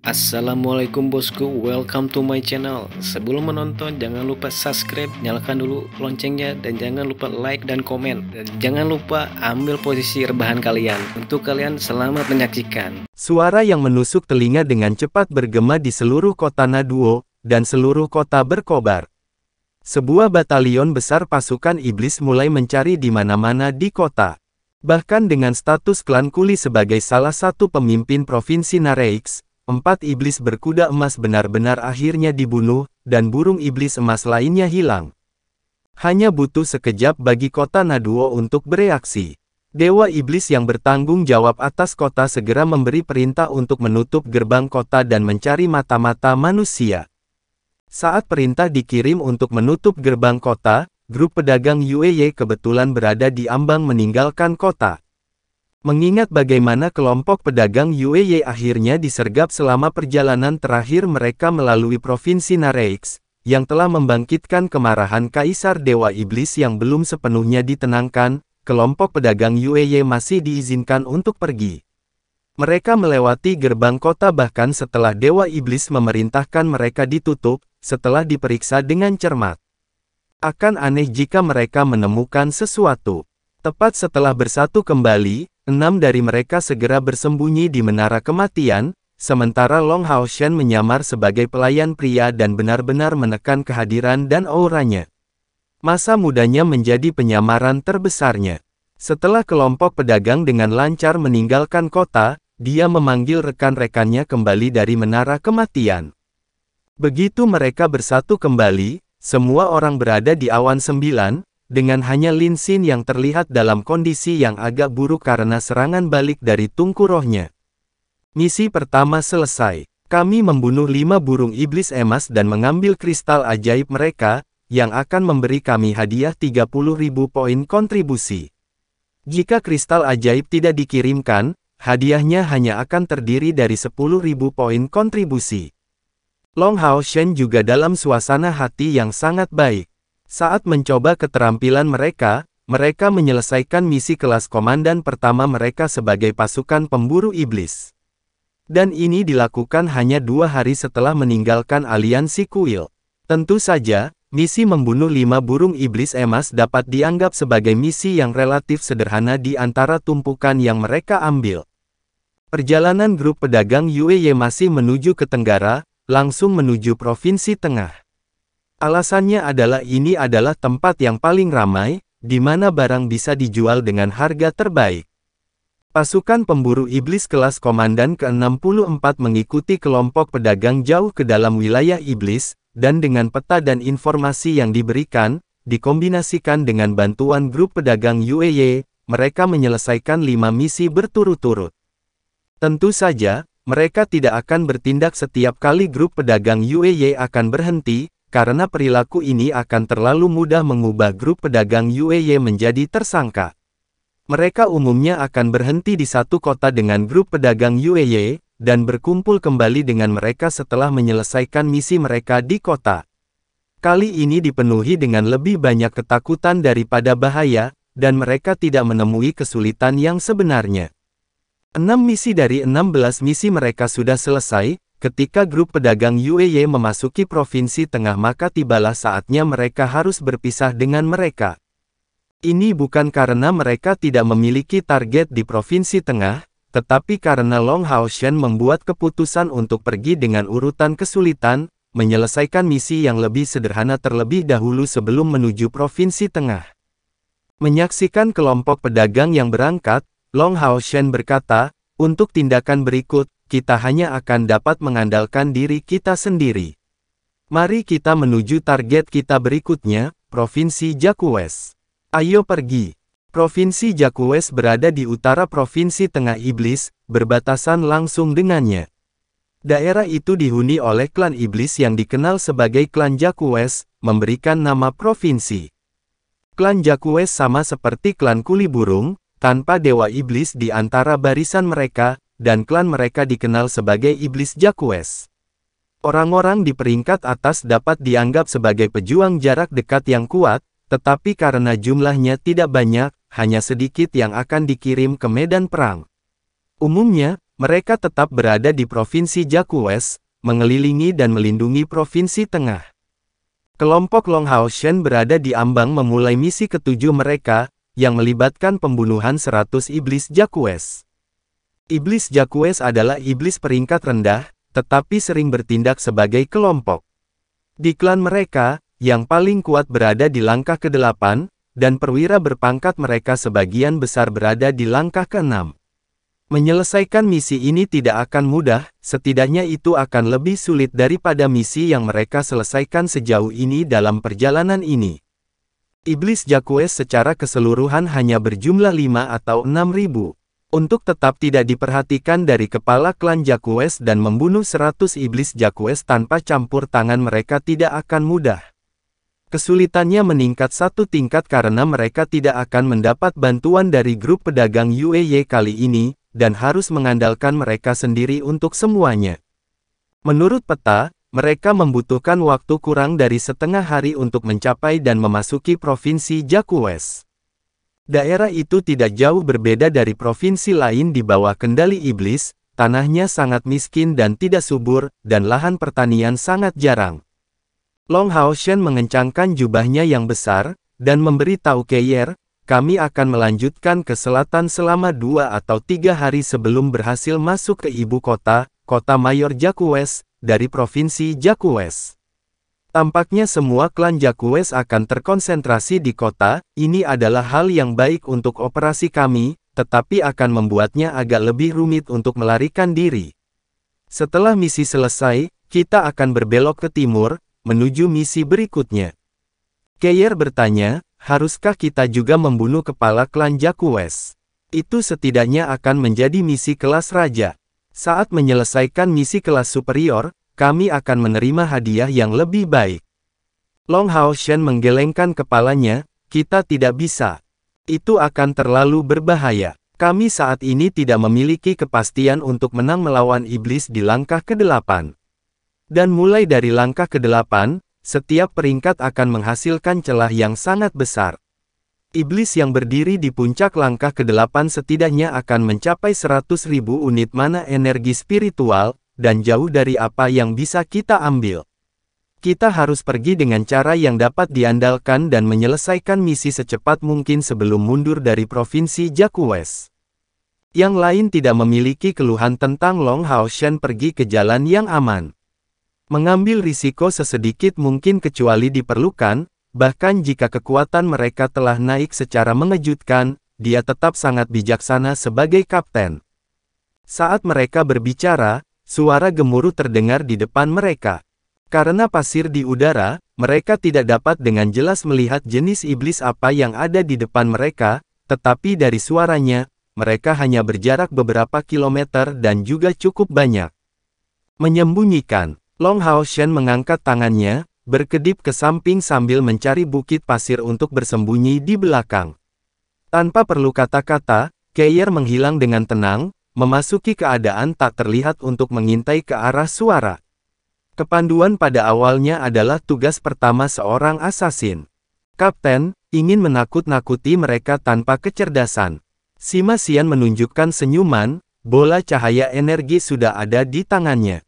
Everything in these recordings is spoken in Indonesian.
Assalamualaikum bosku, welcome to my channel. Sebelum menonton jangan lupa subscribe, nyalakan dulu loncengnya, dan jangan lupa like dan komen. Dan jangan lupa ambil posisi rebahan kalian. Untuk kalian selamat menyaksikan. Suara yang menusuk telinga dengan cepat bergema di seluruh kota Naduo, dan seluruh kota berkobar. Sebuah batalion besar pasukan iblis mulai mencari di mana-mana di kota. Bahkan dengan status klan Kuli sebagai salah satu pemimpin provinsi Nareix, 4 iblis berkuda emas benar-benar akhirnya dibunuh, dan burung iblis emas lainnya hilang. Hanya butuh sekejap bagi kota Naduo untuk bereaksi. Dewa iblis yang bertanggung jawab atas kota segera memberi perintah untuk menutup gerbang kota dan mencari mata-mata manusia. Saat perintah dikirim untuk menutup gerbang kota, grup pedagang UEY kebetulan berada di ambang meninggalkan kota. Mengingat bagaimana kelompok pedagang UEY akhirnya disergap selama perjalanan terakhir mereka melalui provinsi Nareix, yang telah membangkitkan kemarahan Kaisar Dewa Iblis yang belum sepenuhnya ditenangkan, kelompok pedagang UEY masih diizinkan untuk pergi. Mereka melewati gerbang kota bahkan setelah Dewa Iblis memerintahkan mereka ditutup, setelah diperiksa dengan cermat. Akan aneh jika mereka menemukan sesuatu. Tepat setelah bersatu kembali, 6 dari mereka segera bersembunyi di Menara Kematian, sementara Long Hao Shen menyamar sebagai pelayan pria dan benar-benar menekan kehadiran dan auranya. Masa mudanya menjadi penyamaran terbesarnya. Setelah kelompok pedagang dengan lancar meninggalkan kota, dia memanggil rekan-rekannya kembali dari Menara Kematian. Begitu mereka bersatu kembali, semua orang berada di awan 9, dengan hanya Lin Xin yang terlihat dalam kondisi yang agak buruk karena serangan balik dari tungku rohnya. Misi pertama selesai. Kami membunuh 5 burung iblis emas dan mengambil kristal ajaib mereka, yang akan memberi kami hadiah 30.000 poin kontribusi. Jika kristal ajaib tidak dikirimkan, hadiahnya hanya akan terdiri dari 10.000 poin kontribusi. Long Hao Shen juga dalam suasana hati yang sangat baik. Saat mencoba keterampilan mereka menyelesaikan misi kelas komandan pertama mereka sebagai pasukan pemburu iblis. Dan ini dilakukan hanya 2 hari setelah meninggalkan aliansi kuil. Tentu saja, misi membunuh 5 burung iblis emas dapat dianggap sebagai misi yang relatif sederhana di antara tumpukan yang mereka ambil. Perjalanan grup pedagang UEY masih menuju ke Tenggara, langsung menuju Provinsi Tengah. Alasannya adalah ini adalah tempat yang paling ramai, di mana barang bisa dijual dengan harga terbaik. Pasukan pemburu iblis kelas komandan ke-64 mengikuti kelompok pedagang jauh ke dalam wilayah iblis, dan dengan peta dan informasi yang diberikan, dikombinasikan dengan bantuan grup pedagang UEY, mereka menyelesaikan 5 misi berturut-turut. Tentu saja, mereka tidak akan bertindak setiap kali grup pedagang UEY akan berhenti, karena perilaku ini akan terlalu mudah mengubah grup pedagang UEY menjadi tersangka. Mereka umumnya akan berhenti di satu kota dengan grup pedagang UEY, dan berkumpul kembali dengan mereka setelah menyelesaikan misi mereka di kota. Kali ini dipenuhi dengan lebih banyak ketakutan daripada bahaya, dan mereka tidak menemui kesulitan yang sebenarnya. 6 misi dari 16 misi mereka sudah selesai. Ketika grup pedagang UEY memasuki Provinsi Tengah maka tibalah saatnya mereka harus berpisah dengan mereka. Ini bukan karena mereka tidak memiliki target di Provinsi Tengah, tetapi karena Long Hao Shen membuat keputusan untuk pergi dengan urutan kesulitan, menyelesaikan misi yang lebih sederhana terlebih dahulu sebelum menuju Provinsi Tengah. Menyaksikan kelompok pedagang yang berangkat, Long Hao Shen berkata, untuk tindakan berikut, kita hanya akan dapat mengandalkan diri kita sendiri. Mari kita menuju target kita berikutnya, Provinsi Jakues. Ayo pergi. Provinsi Jakues berada di utara Provinsi Tengah Iblis, berbatasan langsung dengannya. Daerah itu dihuni oleh klan iblis yang dikenal sebagai klan Jakues, memberikan nama provinsi. Klan Jakues sama seperti klan Kuli Burung, tanpa dewa iblis di antara barisan mereka, dan klan mereka dikenal sebagai Iblis Jakues. Orang-orang di peringkat atas dapat dianggap sebagai pejuang jarak dekat yang kuat, tetapi karena jumlahnya tidak banyak, hanya sedikit yang akan dikirim ke medan perang. Umumnya, mereka tetap berada di Provinsi Jiaqu West, mengelilingi dan melindungi Provinsi Tengah. Kelompok Long Hao Shen berada di ambang memulai misi ketujuh mereka, yang melibatkan pembunuhan 100 iblis Jiaqu West. Iblis Jiaqu West adalah iblis peringkat rendah, tetapi sering bertindak sebagai kelompok. Di klan mereka, yang paling kuat berada di langkah ke-8, dan perwira berpangkat mereka sebagian besar berada di langkah ke-6. Menyelesaikan misi ini tidak akan mudah, setidaknya itu akan lebih sulit daripada misi yang mereka selesaikan sejauh ini dalam perjalanan ini. Iblis Jiaqu West secara keseluruhan hanya berjumlah 5 atau 6.000. Untuk tetap tidak diperhatikan dari kepala klan Jiaqu West dan membunuh 100 iblis Jiaqu West tanpa campur tangan mereka tidak akan mudah. Kesulitannya meningkat satu tingkat karena mereka tidak akan mendapat bantuan dari grup pedagang UEY kali ini, dan harus mengandalkan mereka sendiri untuk semuanya. Menurut peta, mereka membutuhkan waktu kurang dari setengah hari untuk mencapai dan memasuki Provinsi Jiaqu West. Daerah itu tidak jauh berbeda dari provinsi lain di bawah kendali iblis, tanahnya sangat miskin dan tidak subur, dan lahan pertanian sangat jarang. Long Hao Shen mengencangkan jubahnya yang besar, dan memberitahu Keyer, kami akan melanjutkan ke selatan selama 2 atau 3 hari sebelum berhasil masuk ke ibu kota, kota mayor Jiaqu West, dari provinsi Jiaqu West. Tampaknya semua klan Jiaqu West akan terkonsentrasi di kota, ini adalah hal yang baik untuk operasi kami, tetapi akan membuatnya agak lebih rumit untuk melarikan diri. Setelah misi selesai, kita akan berbelok ke timur, menuju misi berikutnya. Keyer bertanya, haruskah kita juga membunuh kepala klan Jiaqu West? Itu setidaknya akan menjadi misi kelas raja. Saat menyelesaikan misi kelas superior, kami akan menerima hadiah yang lebih baik. Long Hao Shen menggelengkan kepalanya, kita tidak bisa. Itu akan terlalu berbahaya. Kami saat ini tidak memiliki kepastian untuk menang melawan iblis di langkah ke-8. Dan mulai dari langkah ke-8, setiap peringkat akan menghasilkan celah yang sangat besar. Iblis yang berdiri di puncak langkah ke-8 setidaknya akan mencapai 100.000 unit mana energi spiritual, dan jauh dari apa yang bisa kita ambil. Kita harus pergi dengan cara yang dapat diandalkan dan menyelesaikan misi secepat mungkin sebelum mundur dari provinsi Jiaqu West. Yang lain tidak memiliki keluhan tentang Long Hao Shen pergi ke jalan yang aman. Mengambil risiko sesedikit mungkin kecuali diperlukan, bahkan jika kekuatan mereka telah naik secara mengejutkan, dia tetap sangat bijaksana sebagai kapten. Saat mereka berbicara, suara gemuruh terdengar di depan mereka. Karena pasir di udara, mereka tidak dapat dengan jelas melihat jenis iblis apa yang ada di depan mereka, tetapi dari suaranya, mereka hanya berjarak beberapa kilometer dan juga cukup banyak. Menyembunyikan, Long Hao Shen mengangkat tangannya, berkedip ke samping sambil mencari bukit pasir untuk bersembunyi di belakang. Tanpa perlu kata-kata, Keyer menghilang dengan tenang, memasuki keadaan tak terlihat untuk mengintai ke arah suara. Kepanduan pada awalnya adalah tugas pertama seorang asasin. Kapten, ingin menakut-nakuti mereka tanpa kecerdasan. Sima Xian menunjukkan senyuman, bola cahaya energi sudah ada di tangannya.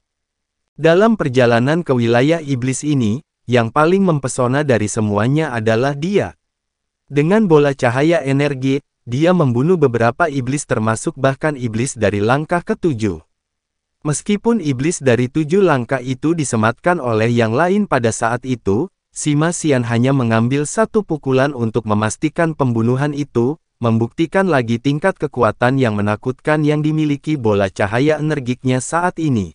Dalam perjalanan ke wilayah iblis ini, yang paling mempesona dari semuanya adalah dia. Dengan bola cahaya energi, dia membunuh beberapa iblis termasuk bahkan iblis dari langkah ke-7. Meskipun iblis dari 7 langkah itu disematkan oleh yang lain pada saat itu, Sima Xian hanya mengambil satu pukulan untuk memastikan pembunuhan itu, membuktikan lagi tingkat kekuatan yang menakutkan yang dimiliki bola cahaya energiknya saat ini.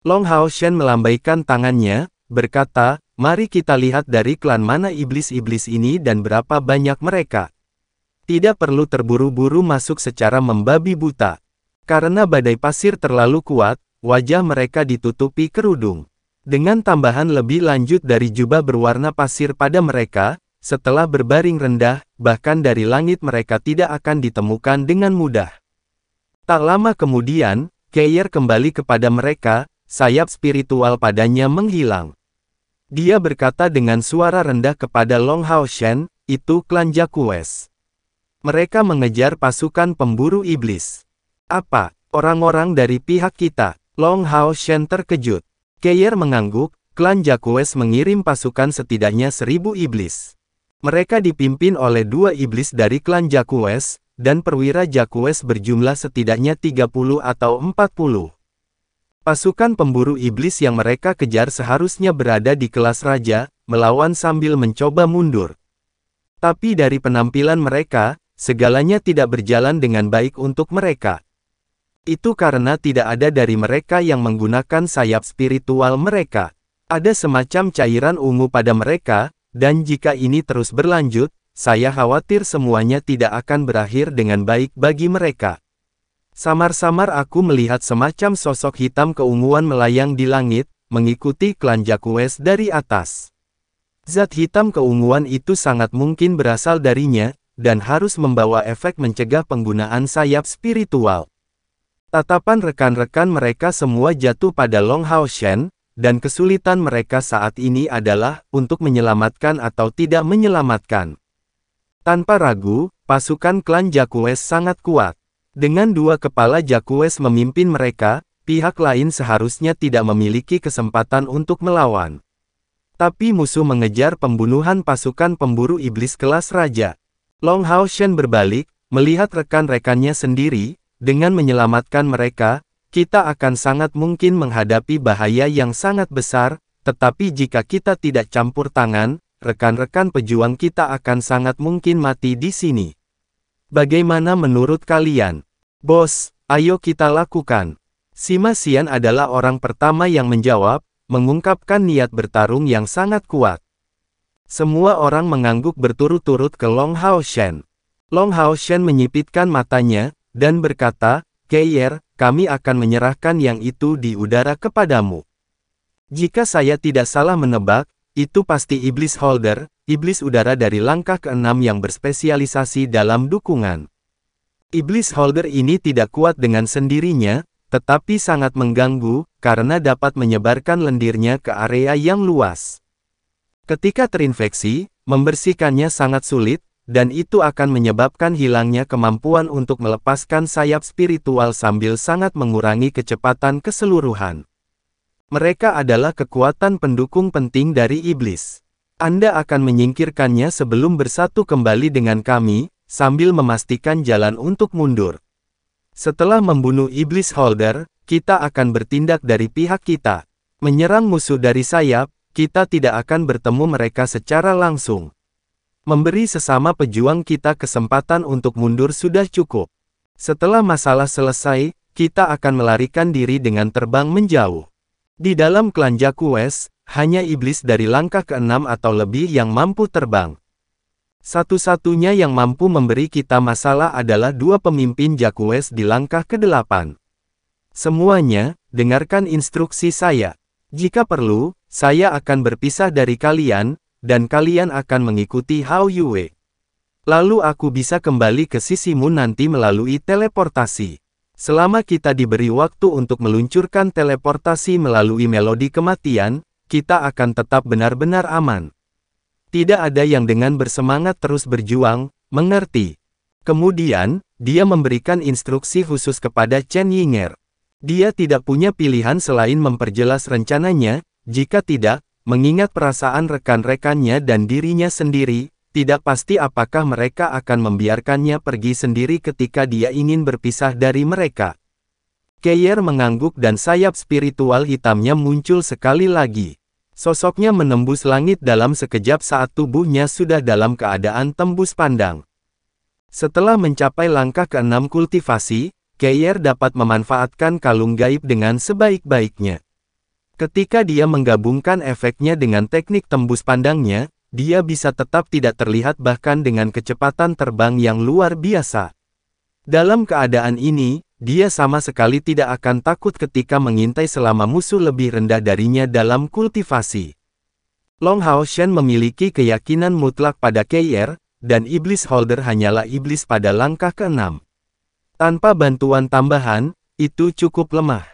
Long Hao Shen melambaikan tangannya, berkata, mari kita lihat dari klan mana iblis-iblis ini dan berapa banyak mereka. Tidak perlu terburu-buru masuk secara membabi buta. Karena badai pasir terlalu kuat, wajah mereka ditutupi kerudung. Dengan tambahan lebih lanjut dari jubah berwarna pasir pada mereka, setelah berbaring rendah, bahkan dari langit mereka tidak akan ditemukan dengan mudah. Tak lama kemudian, Keyer kembali kepada mereka, sayap spiritual padanya menghilang. Dia berkata dengan suara rendah kepada Long Hao Shen, itu klan Jiaqu West. Mereka mengejar pasukan pemburu iblis. Apa? Orang-orang dari pihak kita. Long Hao Shen terkejut. Keir mengangguk, klan Jacques mengirim pasukan setidaknya 1000 iblis. Mereka dipimpin oleh 2 iblis dari klan Jacques, dan perwira Jacques berjumlah setidaknya 30 atau 40. Pasukan pemburu iblis yang mereka kejar seharusnya berada di kelas raja, melawan sambil mencoba mundur. Tapi dari penampilan mereka, segalanya tidak berjalan dengan baik untuk mereka. Itu karena tidak ada dari mereka yang menggunakan sayap spiritual mereka. Ada semacam cairan ungu pada mereka, dan jika ini terus berlanjut, saya khawatir semuanya tidak akan berakhir dengan baik bagi mereka. Samar-samar aku melihat semacam sosok hitam keunguan melayang di langit, mengikuti klan Jacques dari atas. Zat hitam keunguan itu sangat mungkin berasal darinya, dan harus membawa efek mencegah penggunaan sayap spiritual. Tatapan rekan-rekan mereka semua jatuh pada Long Hao Shen, dan kesulitan mereka saat ini adalah untuk menyelamatkan atau tidak menyelamatkan. Tanpa ragu, pasukan klan Jacques sangat kuat. Dengan 2 kepala Jacques memimpin mereka, pihak lain seharusnya tidak memiliki kesempatan untuk melawan. Tapi musuh mengejar pembunuhan pasukan pemburu iblis kelas raja. Long Hao Shen berbalik, melihat rekan-rekannya sendiri. Dengan menyelamatkan mereka, kita akan sangat mungkin menghadapi bahaya yang sangat besar, tetapi jika kita tidak campur tangan, rekan-rekan pejuang kita akan sangat mungkin mati di sini. Bagaimana menurut kalian? Bos, ayo kita lakukan. Sima Xian adalah orang pertama yang menjawab, mengungkapkan niat bertarung yang sangat kuat. Semua orang mengangguk berturut-turut ke Long Hao Shen. Long Hao Shen menyipitkan matanya, dan berkata, Keir, kami akan menyerahkan yang itu di udara kepadamu. Jika saya tidak salah menebak, itu pasti Iblis Holder, iblis udara dari langkah ke-6 yang berspesialisasi dalam dukungan. Iblis Holder ini tidak kuat dengan sendirinya, tetapi sangat mengganggu, karena dapat menyebarkan lendirnya ke area yang luas. Ketika terinfeksi, membersihkannya sangat sulit, dan itu akan menyebabkan hilangnya kemampuan untuk melepaskan sayap spiritual sambil sangat mengurangi kecepatan keseluruhan. Mereka adalah kekuatan pendukung penting dari iblis. Anda akan menyingkirkannya sebelum bersatu kembali dengan kami, sambil memastikan jalan untuk mundur. Setelah membunuh Iblis Holder, kita akan bertindak dari pihak kita. Menyerang musuh dari sayap, kita tidak akan bertemu mereka secara langsung. Memberi sesama pejuang kita kesempatan untuk mundur sudah cukup. Setelah masalah selesai, kita akan melarikan diri dengan terbang menjauh. Di dalam klan Jacques, hanya iblis dari langkah ke-6 atau lebih yang mampu terbang. Satu-satunya yang mampu memberi kita masalah adalah 2 pemimpin Jacques di langkah ke-8. Semuanya, dengarkan instruksi saya. Jika perlu, saya akan berpisah dari kalian, dan kalian akan mengikuti Hao Yue. Lalu aku bisa kembali ke sisimu nanti melalui teleportasi. Selama kita diberi waktu untuk meluncurkan teleportasi melalui melodi kematian, kita akan tetap benar-benar aman. Tidak ada yang dengan bersemangat terus berjuang, mengerti? Kemudian, dia memberikan instruksi khusus kepada Chen Yinger. Dia tidak punya pilihan selain memperjelas rencananya, jika tidak, mengingat perasaan rekan-rekannya dan dirinya sendiri, tidak pasti apakah mereka akan membiarkannya pergi sendiri ketika dia ingin berpisah dari mereka. Keir mengangguk dan sayap spiritual hitamnya muncul sekali lagi. Sosoknya menembus langit dalam sekejap saat tubuhnya sudah dalam keadaan tembus pandang. Setelah mencapai langkah ke-6 kultivasi, Keir dapat memanfaatkan kalung gaib dengan sebaik-baiknya. Ketika dia menggabungkan efeknya dengan teknik tembus pandangnya, dia bisa tetap tidak terlihat bahkan dengan kecepatan terbang yang luar biasa. Dalam keadaan ini, dia sama sekali tidak akan takut ketika mengintai selama musuh lebih rendah darinya dalam kultivasi. Long Hao Shen memiliki keyakinan mutlak pada Keir, dan Iblis Holder hanyalah iblis pada langkah ke-6. Tanpa bantuan tambahan, itu cukup lemah.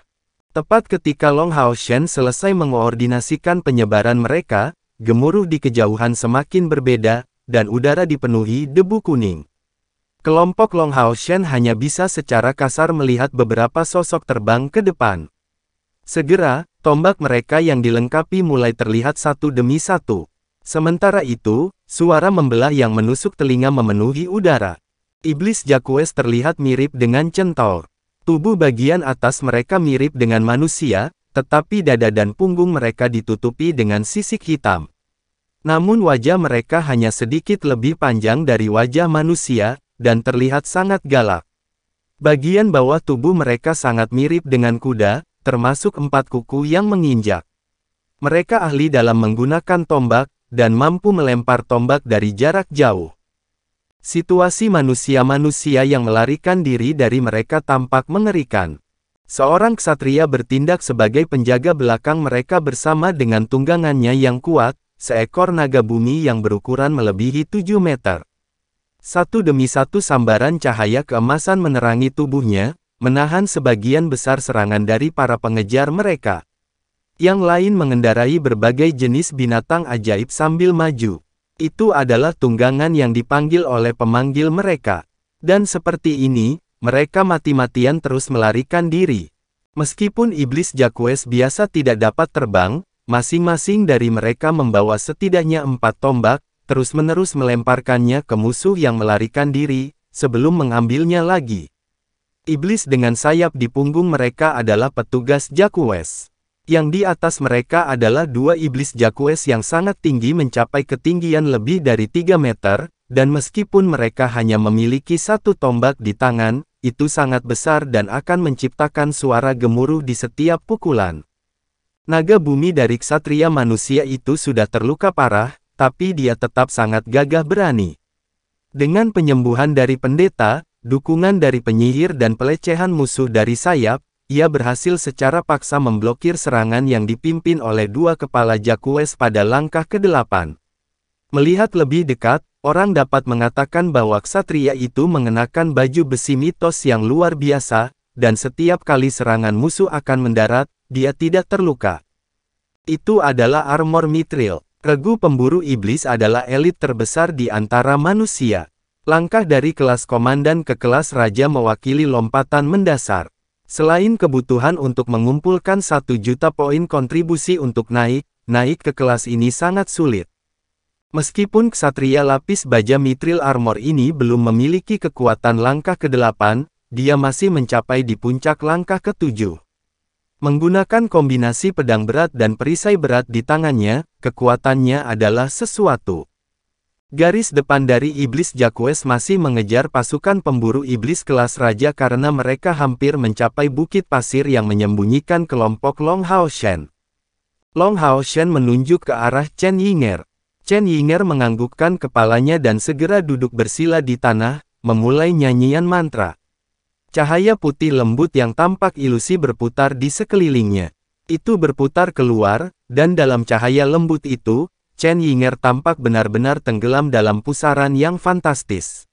Tepat ketika Long Hao Shen selesai mengoordinasikan penyebaran mereka, gemuruh di kejauhan semakin berbeda, dan udara dipenuhi debu kuning. Kelompok Long Hao Shen hanya bisa secara kasar melihat beberapa sosok terbang ke depan. Segera, tombak mereka yang dilengkapi mulai terlihat satu demi satu. Sementara itu, suara membelah yang menusuk telinga memenuhi udara. Iblis Jacques terlihat mirip dengan centaur. Tubuh bagian atas mereka mirip dengan manusia, tetapi dada dan punggung mereka ditutupi dengan sisik hitam. Namun wajah mereka hanya sedikit lebih panjang dari wajah manusia, dan terlihat sangat galak. Bagian bawah tubuh mereka sangat mirip dengan kuda, termasuk 4 kuku yang menginjak. Mereka ahli dalam menggunakan tombak, dan mampu melempar tombak dari jarak jauh. Situasi manusia-manusia yang melarikan diri dari mereka tampak mengerikan. Seorang ksatria bertindak sebagai penjaga belakang mereka bersama dengan tunggangannya yang kuat, seekor naga bumi yang berukuran melebihi 7 meter. Satu demi satu sambaran cahaya keemasan menerangi tubuhnya, menahan sebagian besar serangan dari para pengejar mereka. Yang lain mengendarai berbagai jenis binatang ajaib sambil maju. Itu adalah tunggangan yang dipanggil oleh pemanggil mereka. Dan seperti ini, mereka mati-matian terus melarikan diri. Meskipun iblis Jacques biasa tidak dapat terbang, masing-masing dari mereka membawa setidaknya 4 tombak, terus-menerus melemparkannya ke musuh yang melarikan diri, sebelum mengambilnya lagi. Iblis dengan sayap di punggung mereka adalah petugas Jacques. Yang di atas mereka adalah 2 iblis Jacques yang sangat tinggi mencapai ketinggian lebih dari 3 meter, dan meskipun mereka hanya memiliki 1 tombak di tangan, itu sangat besar dan akan menciptakan suara gemuruh di setiap pukulan. Naga bumi dari ksatria manusia itu sudah terluka parah, tapi dia tetap sangat gagah berani. Dengan penyembuhan dari pendeta, dukungan dari penyihir dan pelecehan musuh dari sayap, ia berhasil secara paksa memblokir serangan yang dipimpin oleh 2 kepala Jacques pada langkah ke-8. Melihat lebih dekat, orang dapat mengatakan bahwa ksatria itu mengenakan baju besi mitos yang luar biasa, dan setiap kali serangan musuh akan mendarat, dia tidak terluka. Itu adalah armor mithril. Regu pemburu iblis adalah elit terbesar di antara manusia. Langkah dari kelas komandan ke kelas raja mewakili lompatan mendasar. Selain kebutuhan untuk mengumpulkan 1 juta poin kontribusi untuk naik ke kelas ini sangat sulit. Meskipun ksatria lapis baja mithril armor ini belum memiliki kekuatan langkah ke-8, dia masih mencapai di puncak langkah ke-7. Menggunakan kombinasi pedang berat dan perisai berat di tangannya, kekuatannya adalah sesuatu. Garis depan dari iblis Jacques masih mengejar pasukan pemburu iblis kelas raja karena mereka hampir mencapai bukit pasir yang menyembunyikan kelompok Long Hao Shen. Long Hao Shen menunjuk ke arah Chen Yinger. Chen Yinger menganggukkan kepalanya dan segera duduk bersila di tanah, memulai nyanyian mantra. Cahaya putih lembut yang tampak ilusi berputar di sekelilingnya. Itu berputar keluar, dan dalam cahaya lembut itu, Chen Yinger tampak benar-benar tenggelam dalam pusaran yang fantastis.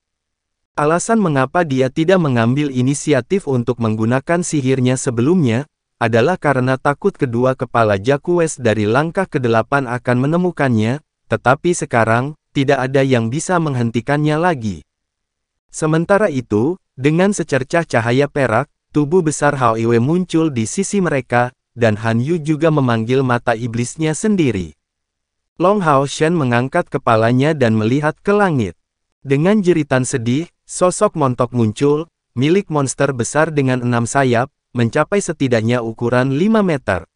Alasan mengapa dia tidak mengambil inisiatif untuk menggunakan sihirnya sebelumnya, adalah karena takut kedua kepala Jacques dari langkah ke-8 akan menemukannya, tetapi sekarang, tidak ada yang bisa menghentikannya lagi. Sementara itu, dengan secercah cahaya perak, tubuh besar Hao Iwe muncul di sisi mereka, dan Han Yu juga memanggil mata iblisnya sendiri. Long Hao Shen mengangkat kepalanya dan melihat ke langit. Dengan jeritan sedih, sosok montok muncul, milik monster besar dengan 6 sayap, mencapai setidaknya ukuran 5 meter.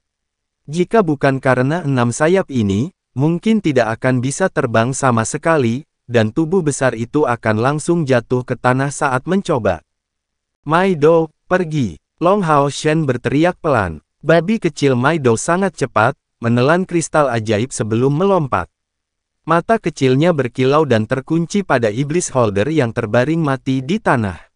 Jika bukan karena 6 sayap ini, mungkin tidak akan bisa terbang sama sekali, dan tubuh besar itu akan langsung jatuh ke tanah saat mencoba. Maido, pergi! Long Hao Shen berteriak pelan. Babi kecil Maido sangat cepat, menelan kristal ajaib sebelum melompat. Mata kecilnya berkilau dan terkunci pada iblis holder yang terbaring mati di tanah.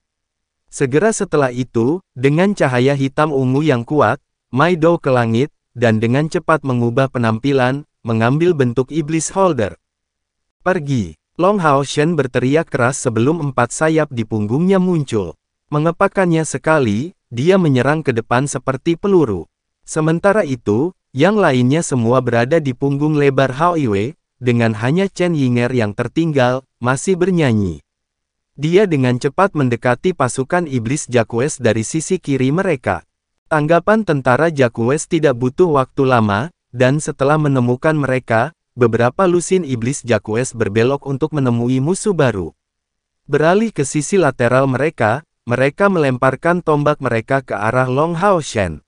Segera setelah itu, dengan cahaya hitam ungu yang kuat, Maido ke langit, dan dengan cepat mengubah penampilan, mengambil bentuk iblis holder. Pergi! Long Hao Shen berteriak keras sebelum 4 sayap di punggungnya muncul. Mengepakkannya sekali, dia menyerang ke depan seperti peluru. Sementara itu, yang lainnya semua berada di punggung lebar Hao Iwe, dengan hanya Chen Yinger yang tertinggal, masih bernyanyi. Dia dengan cepat mendekati pasukan iblis Jacques dari sisi kiri mereka. Tanggapan tentara Jacques tidak butuh waktu lama, dan setelah menemukan mereka, beberapa lusin iblis Jacques berbelok untuk menemui musuh baru. Beralih ke sisi lateral mereka melemparkan tombak mereka ke arah Long Hao Shen.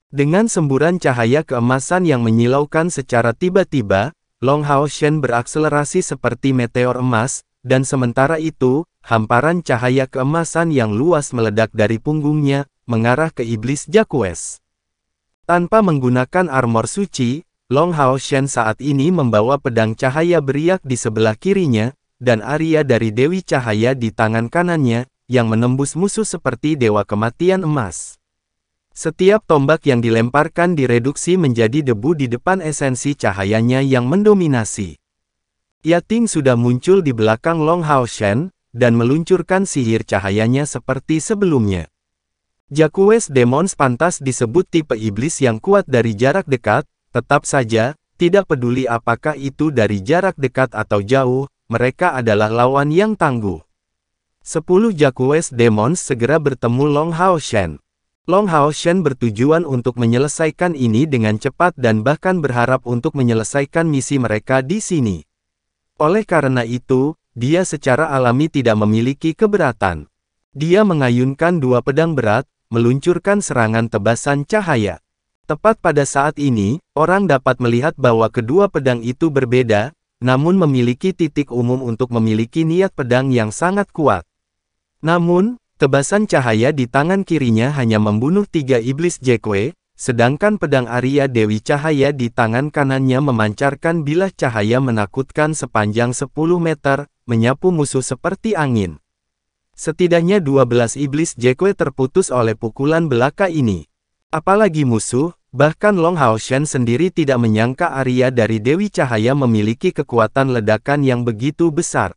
Dengan semburan cahaya keemasan yang menyilaukan secara tiba-tiba, Long Hao Shen berakselerasi seperti meteor emas, dan sementara itu, hamparan cahaya keemasan yang luas meledak dari punggungnya, mengarah ke iblis Jacques. Tanpa menggunakan armor suci, Long Hao Shen saat ini membawa pedang cahaya beriak di sebelah kirinya, dan Arya dari Dewi Cahaya di tangan kanannya, yang menembus musuh seperti dewa kematian emas. Setiap tombak yang dilemparkan direduksi menjadi debu di depan esensi cahayanya yang mendominasi. Yating sudah muncul di belakang Long Hao Shen, dan meluncurkan sihir cahayanya seperti sebelumnya. Jacques Demons pantas disebut tipe iblis yang kuat dari jarak dekat, tetap saja, tidak peduli apakah itu dari jarak dekat atau jauh, mereka adalah lawan yang tangguh. 10 Jacques Demons segera bertemu Long Hao Shen. Long Hao Shen bertujuan untuk menyelesaikan ini dengan cepat dan bahkan berharap untuk menyelesaikan misi mereka di sini. Oleh karena itu, dia secara alami tidak memiliki keberatan. Dia mengayunkan dua pedang berat, meluncurkan serangan tebasan cahaya. Tepat pada saat ini, orang dapat melihat bahwa kedua pedang itu berbeda, namun memiliki titik umum untuk memiliki niat pedang yang sangat kuat. Namun, tebasan cahaya di tangan kirinya hanya membunuh 3 iblis Jacques, sedangkan pedang Arya Dewi Cahaya di tangan kanannya memancarkan bilah cahaya menakutkan sepanjang 10 meter, menyapu musuh seperti angin. Setidaknya 12 iblis Jacques terputus oleh pukulan belaka ini. Apalagi musuh, bahkan Long Hao Shen sendiri tidak menyangka Arya dari Dewi Cahaya memiliki kekuatan ledakan yang begitu besar.